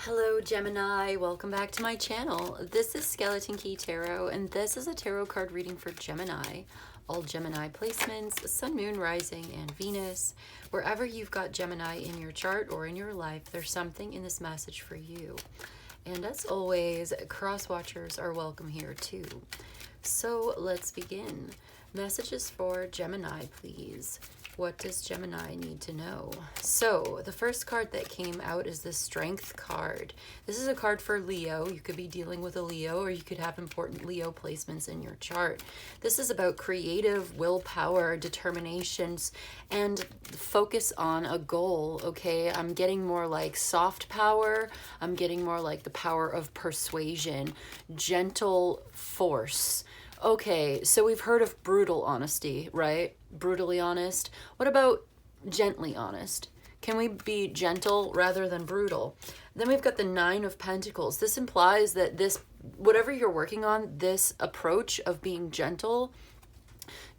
Hello Gemini, welcome back to my channel. This is Skeleton Key Tarot and this is a tarot card reading for Gemini. All Gemini placements, Sun, Moon, Rising, and Venus. Wherever you've got Gemini in your chart or in your life, there's something in this message for you. And as always, cross watchers are welcome here too. So let's begin. Messages for Gemini, please. What does Gemini need to know? So the first card that came out is the Strength card. This is a card for Leo. You could be dealing with a Leo, or you could have important Leo placements in your chart. This is about creative willpower, determinations, and focus on a goal, okay? I'm getting more like soft power. I'm getting more like the power of persuasion, gentle force. Okay, so we've heard of brutal honesty, right? Brutally honest. What about gently honest? Can we be gentle rather than brutal? Then we've got the Nine of Pentacles. This implies that this, whatever you're working on, this approach of being gentle,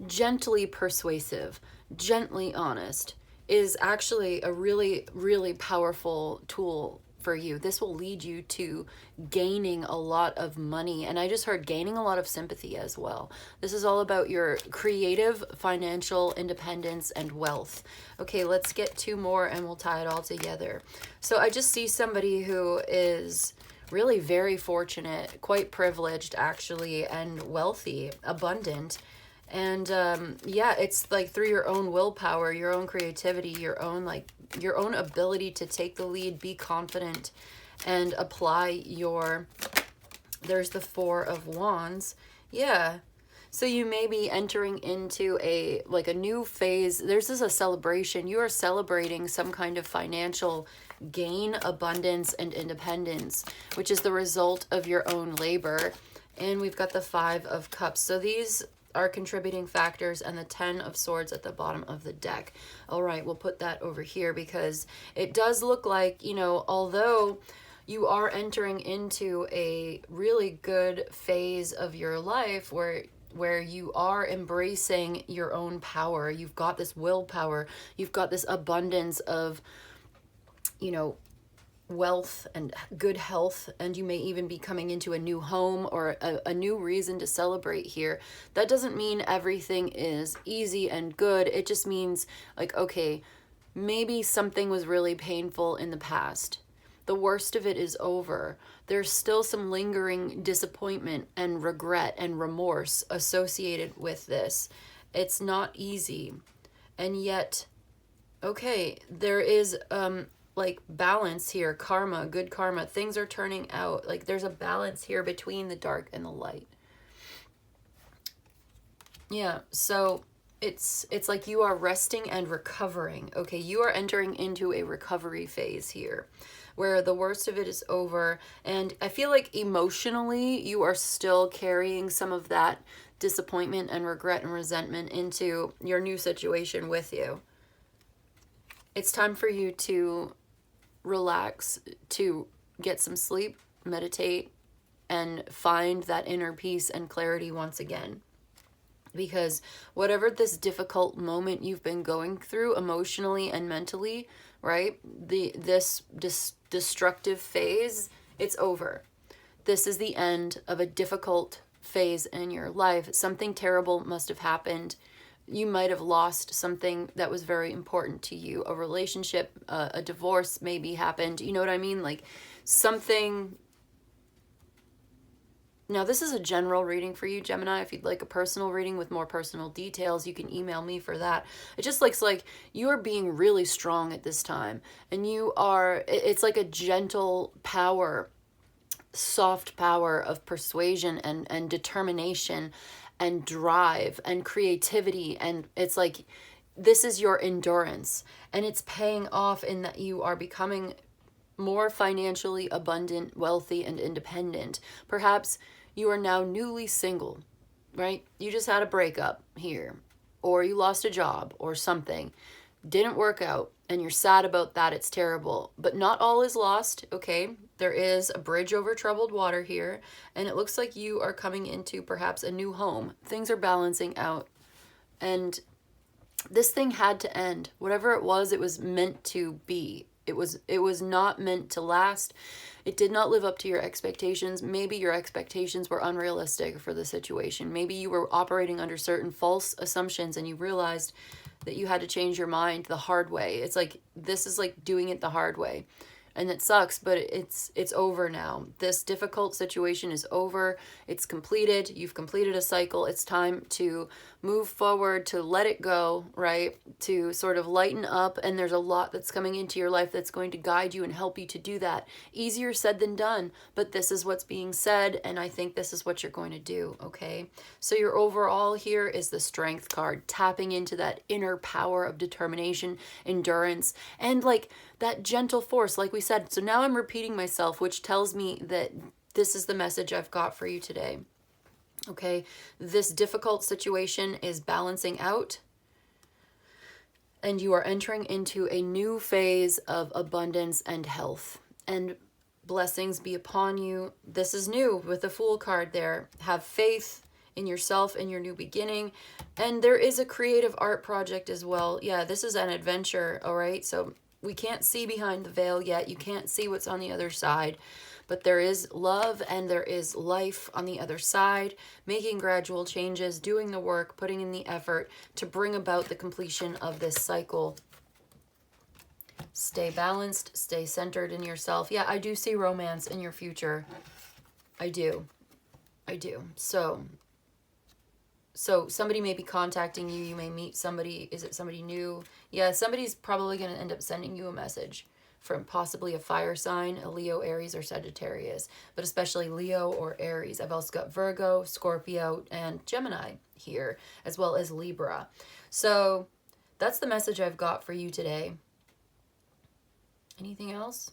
gently persuasive, gently honest, is actually a really, really powerful tool for you. This will lead you to gaining a lot of money. And I just heard gaining a lot of sympathy as well. This is all about your creative, financial independence and wealth. Okay, let's get two more and we'll tie it all together. So I just see somebody who is really very fortunate, quite privileged actually, and wealthy, abundant. And yeah, it's like through your own willpower, your own creativity, your own ability to take the lead, be confident, and apply your, there's the Four of Wands. Yeah. So you may be entering into a new phase. This is a celebration. You are celebrating some kind of financial gain, abundance, and independence, which is the result of your own labor. And we've got the Five of Cups. So these are contributing factors, and the Ten of Swords at the bottom of the deck. All right, we'll put that over here because it does look like, you know, although you are entering into a really good phase of your life where you are embracing your own power, you've got this willpower, you've got this abundance of, you know, wealth and good health, and you may even be coming into a new home or a new reason to celebrate here. That doesn't mean everything is easy and good. It just means like, okay, maybe something was really painful in the past. The worst of it is over. There's still some lingering disappointment and regret and remorse associated with this. It's not easy. And yet, okay, there is like balance here, karma, good karma. Things are turning out. Like there's a balance here between the dark and the light. Yeah, so it's like you are resting and recovering. Okay, you are entering into a recovery phase here where the worst of it is over. And I feel like emotionally you are still carrying some of that disappointment and regret and resentment into your new situation with you. It's time for you to relax, to get some sleep, meditate, and find that inner peace and clarity once again. Because whatever this difficult moment you've been going through emotionally and mentally, right? This destructive phase, it's over. This is the end of a difficult phase in your life. Something terrible must have happened. You might have lost something that was very important to you. A relationship, a divorce maybe happened. You know what I mean? Like something. Now, this is a general reading for you, Gemini. If you'd like a personal reading with more personal details, you can email me for that. It just looks like you are being really strong at this time. And you are, it's like a gentle power, soft power of persuasion and determination and drive and creativity. And it's like, this is your endurance, and it's paying off in that you are becoming more financially abundant, wealthy, and independent. Perhaps you are now newly single, right? You just had a breakup here, or you lost a job or something. Didn't work out, and you're sad about that. It's terrible. But not all is lost, okay? There is a bridge over troubled water here, and it looks like you are coming into perhaps a new home. Things are balancing out, and this thing had to end. Whatever it was meant to be. It was not meant to last. It did not live up to your expectations. Maybe your expectations were unrealistic for the situation. Maybe you were operating under certain false assumptions and you realized that you had to change your mind the hard way. It's like, this is like doing it the hard way. And it sucks, but it's over now. This difficult situation is over. It's completed. You've completed a cycle. It's time to move forward, to let it go, right? To sort of lighten up. And there's a lot that's coming into your life that's going to guide you and help you to do that. Easier said than done, but this is what's being said. And I think this is what you're going to do, okay? So your overall here is the Strength card, tapping into that inner power of determination, endurance, and like that gentle force, like we said. So now I'm repeating myself, which tells me that this is the message I've got for you today. Okay, this difficult situation is balancing out, and you are entering into a new phase of abundance and health. And blessings be upon you. This is new with the Fool card there. Have faith in yourself and your new beginning. And there is a creative art project as well. Yeah, this is an adventure, all right? So we can't see behind the veil yet. You can't see what's on the other side. But there is love and there is life on the other side, making gradual changes, doing the work, putting in the effort to bring about the completion of this cycle. Stay balanced, stay centered in yourself. Yeah, I do see romance in your future. I do. I do. So somebody may be contacting you. You may meet somebody. Is it somebody new? Yeah, somebody's probably going to end up sending you a message from possibly a fire sign, a Leo, Aries, or Sagittarius, but especially Leo or Aries. I've also got Virgo, Scorpio, and Gemini here, as well as Libra. So that's the message I've got for you today. Anything else?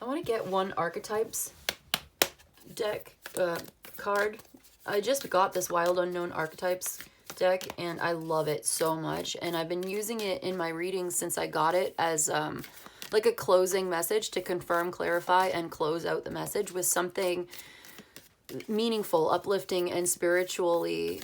I want to get one Archetypes deck card. I just got this Wild Unknown Archetypes deck and I love it so much, and I've been using it in my readings since I got it as like a closing message to confirm, clarify, and close out the message with something meaningful, uplifting, and spiritually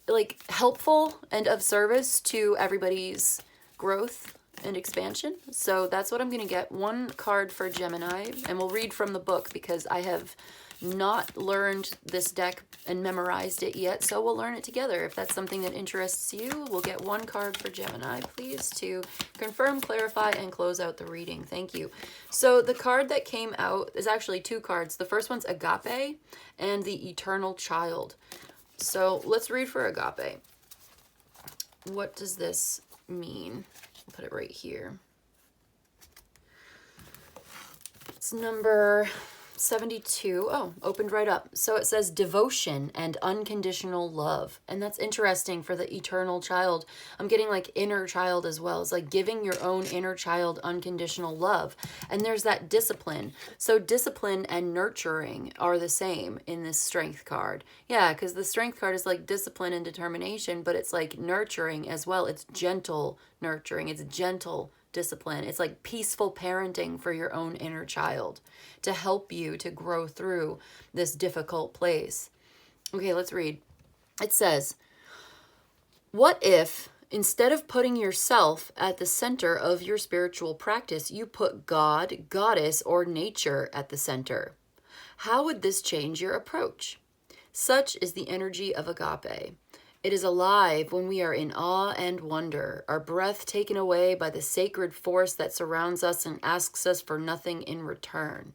like helpful and of service to everybody's growth and expansion. So that's what I'm going to get. One card for Gemini, and we'll read from the book because I have not learned this deck and memorized it yet, so we'll learn it together. If that's something that interests you, we'll get one card for Gemini, please, to confirm, clarify, and close out the reading. Thank you. So the card that came out is actually two cards. The first one's Agape and the Eternal Child. So let's read for Agape. What does this mean? I'll put it right here. It's number 72. Oh, opened right up. So it says devotion and unconditional love. And that's interesting for the eternal child. I'm getting like inner child as well. It's like giving your own inner child unconditional love. And there's that discipline. So discipline and nurturing are the same in this Strength card. Yeah, because the Strength card is like discipline and determination, but it's like nurturing as well. It's gentle nurturing. It's gentle discipline. It's like peaceful parenting for your own inner child to help you to grow through this difficult place. Okay, let's read. It says, what if instead of putting yourself at the center of your spiritual practice, you put God, Goddess, or nature at the center? How would this change your approach? Such is the energy of Agape. It is alive when we are in awe and wonder, our breath taken away by the sacred force that surrounds us and asks us for nothing in return.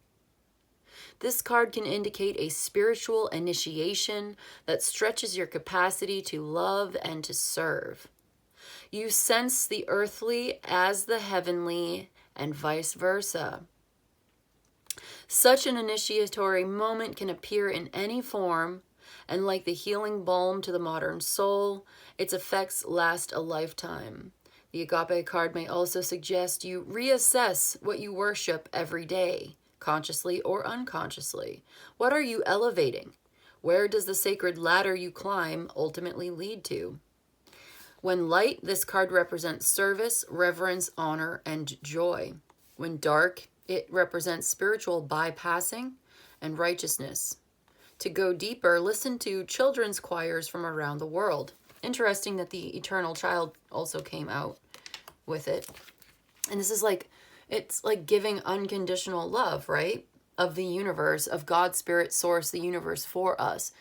This card can indicate a spiritual initiation that stretches your capacity to love and to serve. You sense the earthly as the heavenly and vice versa. Such an initiatory moment can appear in any form, and like the healing balm to the modern soul, its effects last a lifetime. The Agape card may also suggest you reassess what you worship every day, consciously or unconsciously. What are you elevating? Where does the sacred ladder you climb ultimately lead to? When light, this card represents service, reverence, honor, and joy. When dark, it represents spiritual bypassing and righteousness. To go deeper, listen to children's choirs from around the world. Interesting that the Eternal Child also came out with it. And this is like, it's like giving unconditional love, right? Of the universe, of God, Spirit, Source, the universe for us.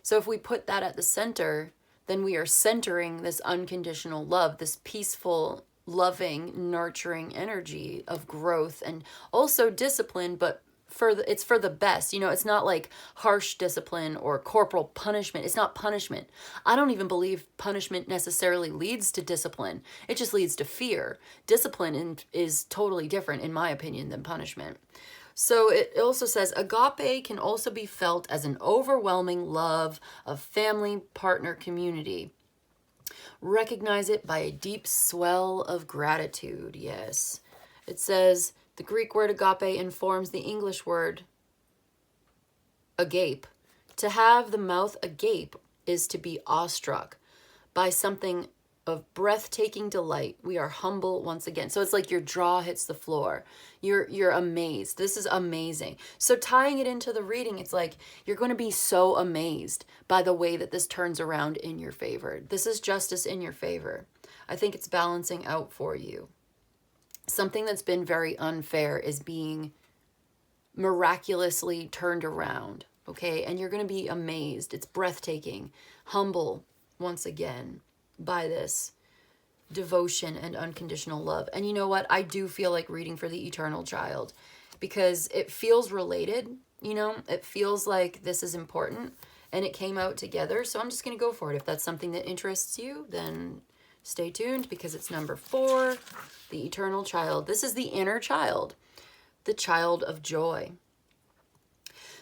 So if we put that at the center, then we are centering this unconditional love, this peaceful, loving, nurturing energy of growth and also discipline, but it's for the best. You know, it's not like harsh discipline or corporal punishment. It's not punishment. I don't even believe punishment necessarily leads to discipline. It just leads to fear. Discipline is totally different, in my opinion, than punishment. So it also says agape can also be felt as an overwhelming love of family, partner, community. Recognize it by a deep swell of gratitude. Yes. It says the Greek word agape informs the English word agape. To have the mouth agape is to be awestruck by something of breathtaking delight. We are humble once again. So it's like your jaw hits the floor. You're amazed. This is amazing. So tying it into the reading, it's like you're going to be so amazed by the way that this turns around in your favor. This is justice in your favor. I think it's balancing out for you. Something that's been very unfair is being miraculously turned around, okay? And you're going to be amazed. It's breathtaking, humble once again by this devotion and unconditional love. And you know what? I do feel like reading for the eternal child because it feels related, you know? It feels like this is important and it came out together. So I'm just going to go for it. If that's something that interests you, then stay tuned because it's number 4, the eternal child. This is the inner child, the child of joy.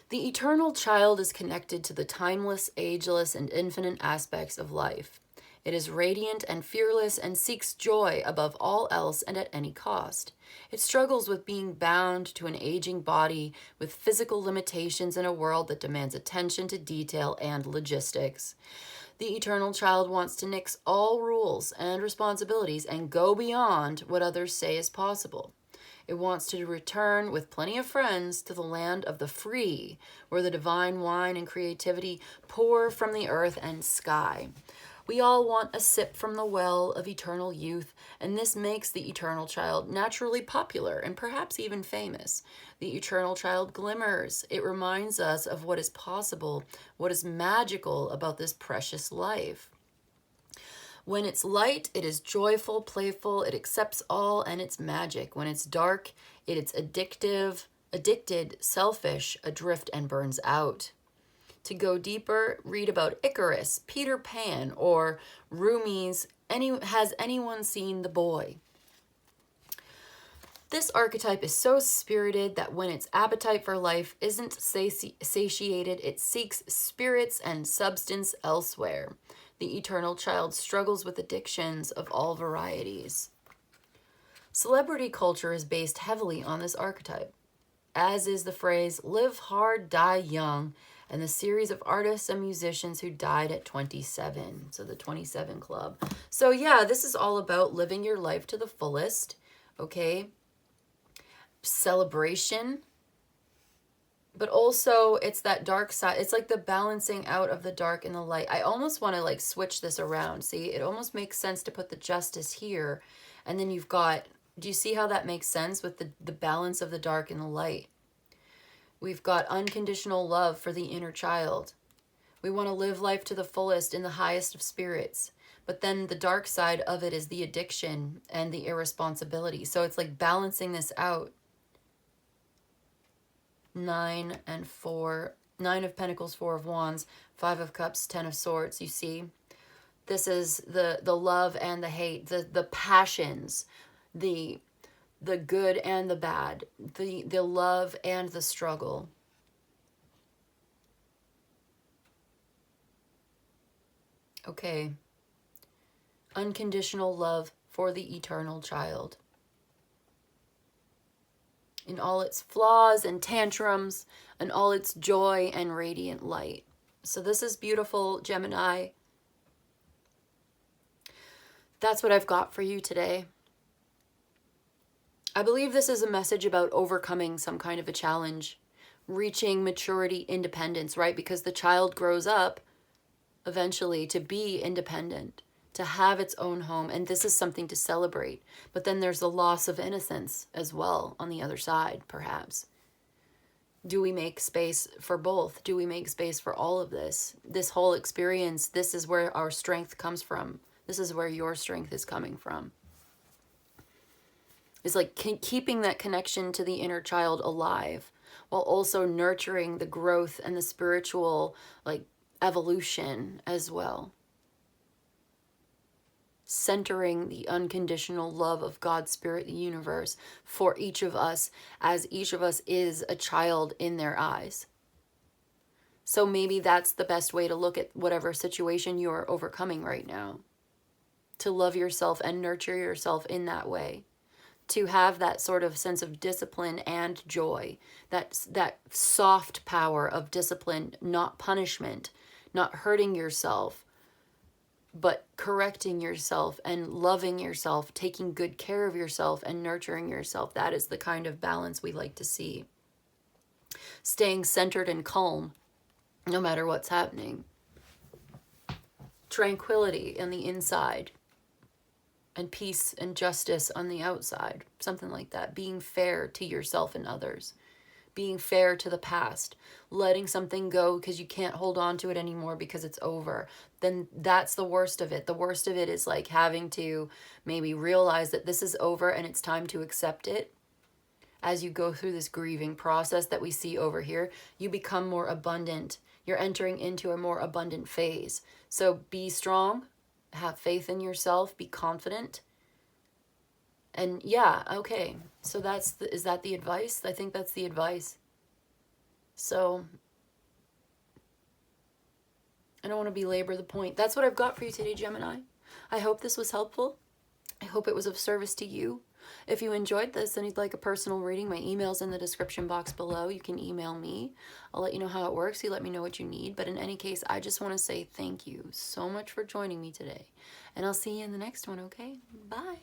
The eternal child is connected to the timeless, ageless, and infinite aspects of life. It is radiant and fearless and seeks joy above all else and at any cost. It struggles with being bound to an aging body with physical limitations in a world that demands attention to detail and logistics. The eternal child wants to nix all rules and responsibilities and go beyond what others say is possible. It wants to return with plenty of friends to the land of the free, where the divine wine and creativity pour from the earth and sky. We all want a sip from the well of eternal youth, and this makes the eternal child naturally popular and perhaps even famous. The eternal child glimmers. It reminds us of what is possible, what is magical about this precious life. When it's light, it is joyful, playful, it accepts all, and it's magic. When it's dark, it's addicted, selfish, adrift, and burns out. To go deeper, read about Icarus, Peter Pan, or Rumi's Has Anyone Seen the Boy? This archetype is so spirited that when its appetite for life isn't satiated, it seeks spirits and substance elsewhere. The eternal child struggles with addictions of all varieties. Celebrity culture is based heavily on this archetype, as is the phrase, live hard, die young, and the series of artists and musicians who died at 27. So the 27 Club. So yeah, this is all about living your life to the fullest, okay? Celebration. But also it's that dark side. It's like the balancing out of the dark and the light. I almost want to like switch this around. See, it almost makes sense to put the justice here. And then you've got, do you see how that makes sense with the balance of the dark and the light? We've got unconditional love for the inner child. We want to live life to the fullest in the highest of spirits. But then the dark side of it is the addiction and the irresponsibility. So it's like balancing this out. 9 and 4, 9 of Pentacles, 4 of Wands, 5 of Cups, 10 of Swords. You see, this is the love and the hate, the passions, the good and the bad, the love and the struggle. Okay. Unconditional love for the eternal child. In all its flaws and tantrums, and all its joy and radiant light. So this is beautiful, Gemini. That's what I've got for you today. I believe this is a message about overcoming some kind of a challenge, reaching maturity, independence, right? Because the child grows up eventually to be independent, to have its own home. And this is something to celebrate. But then there's the loss of innocence as well on the other side, perhaps. Do we make space for both? Do we make space for all of this? This whole experience, this is where our strength comes from. This is where your strength is coming from. It's like keeping that connection to the inner child alive while also nurturing the growth and the spiritual like evolution as well. Centering the unconditional love of God, Spirit, the universe for each of us, as each of us is a child in their eyes. So maybe that's the best way to look at whatever situation you're overcoming right now. To love yourself and nurture yourself in that way. To have that sort of sense of discipline and joy. That soft power of discipline, not punishment, not hurting yourself, but correcting yourself and loving yourself, taking good care of yourself and nurturing yourself. That is the kind of balance we like to see. Staying centered and calm no matter what's happening. Tranquility on the inside and peace and justice on the outside. Something like that. Being fair to yourself and others. Being fair to the past. Letting something go because you can't hold on to it anymore because it's over. Then that's the worst of it. The worst of it is like having to maybe realize that this is over and it's time to accept it. As you go through this grieving process that we see over here, you become more abundant. You're entering into a more abundant phase. So be strong. Have faith in yourself. Be confident. And yeah, okay. So is that the advice? I think that's the advice. So I don't want to belabor the point. That's what I've got for you today, Gemini. I hope this was helpful. I hope it was of service to you. If you enjoyed this and you'd like a personal reading, my email's in the description box below. You can email me. I'll let you know how it works. You let me know what you need. But in any case, I just want to say thank you so much for joining me today. And I'll see you in the next one, okay? Bye.